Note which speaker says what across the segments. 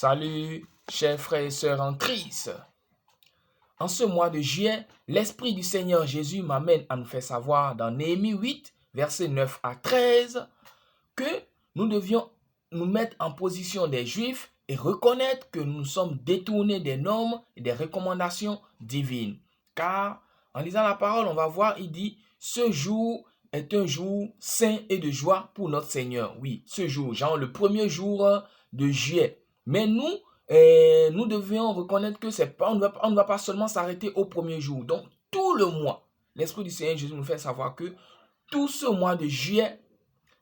Speaker 1: Salut, chers frères et sœurs en Christ. En ce mois de juillet, l'Esprit du Seigneur Jésus m'amène à nous faire savoir dans Néhémie 8, versets 9 à 13, que nous devions nous mettre en position des Juifs et reconnaître que nous sommes détournés des normes et des recommandations divines. Car en lisant la parole, on va voir, il dit, ce jour est un jour saint et de joie pour notre Seigneur. Oui, ce jour, genre le premier jour de juillet. Mais nous devions reconnaître que on ne va pas seulement s'arrêter au premier jour. Donc, tout le mois, l'Esprit du Seigneur Jésus nous fait savoir que tout ce mois de juillet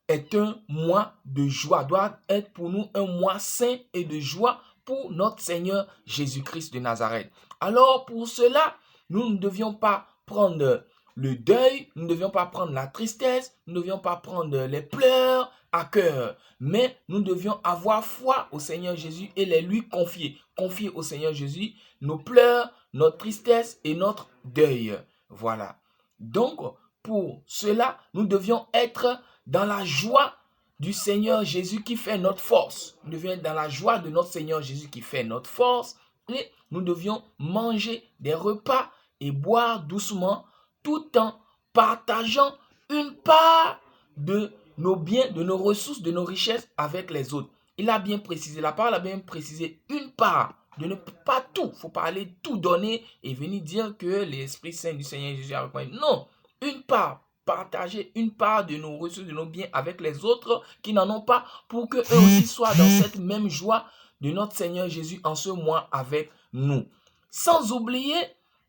Speaker 1: est un mois de joie, doit être pour nous un mois saint et de joie pour notre Seigneur Jésus-Christ de Nazareth. Alors, pour cela, nous ne devions pas prendre le deuil, nous ne devions pas prendre la tristesse, nous ne devions pas prendre les pleurs à cœur, mais nous devions avoir foi au Seigneur Jésus et les lui confier. Confier au Seigneur Jésus nos pleurs, notre tristesse et notre deuil. Voilà. Donc, pour cela, nous devions être dans la joie du Seigneur Jésus qui fait notre force. Nous devions être dans la joie de notre Seigneur Jésus qui fait notre force. Et nous devions manger des repas et boire doucement tout en partageant une part de nos biens, de nos ressources, de nos richesses avec les autres. Il a bien précisé, la parole a bien précisé une part, de ne pas tout. Il ne faut pas aller tout donner et venir dire que l'Esprit Saint du Seigneur Jésus a répondu. Non, une part. Partager une part de nos ressources, de nos biens avec les autres qui n'en ont pas pour qu'eux aussi soient dans cette même joie de notre Seigneur Jésus en ce mois avec nous. Sans oublier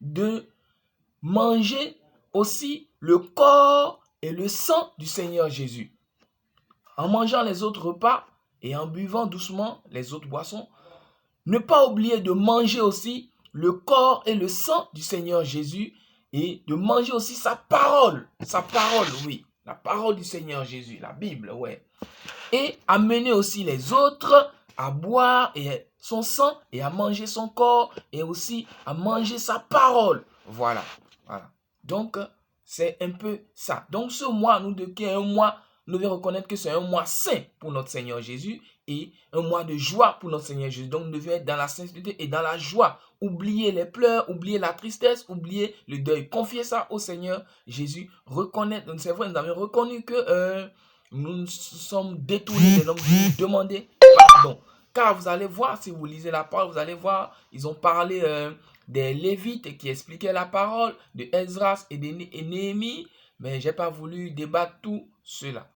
Speaker 1: de manger aussi le corps et le sang du Seigneur Jésus. En mangeant les autres repas et en buvant doucement les autres boissons, ne pas oublier de manger aussi le corps et le sang du Seigneur Jésus et de manger aussi sa parole, oui, la parole du Seigneur Jésus, la Bible, ouais. Et amener aussi les autres à boire et son sang et à manger son corps et aussi à manger sa parole. Voilà. Donc, c'est un peu ça. Donc, ce mois, nous devons reconnaître que c'est un mois saint pour notre Seigneur Jésus et un mois de joie pour notre Seigneur Jésus. Donc, nous devons être dans la sainteté et dans la joie. Oublier les pleurs, oublier la tristesse, oublier le deuil. Confier ça au Seigneur Jésus. Reconnaître, c'est vrai, nous avons reconnu que nous sommes détournés des normes, demander pardon. Car vous allez voir, si vous lisez la parole, vous allez voir, ils ont parlé des Lévites qui expliquaient la parole, de Esdras et de Néhémie, mais je n'ai pas voulu débattre tout cela.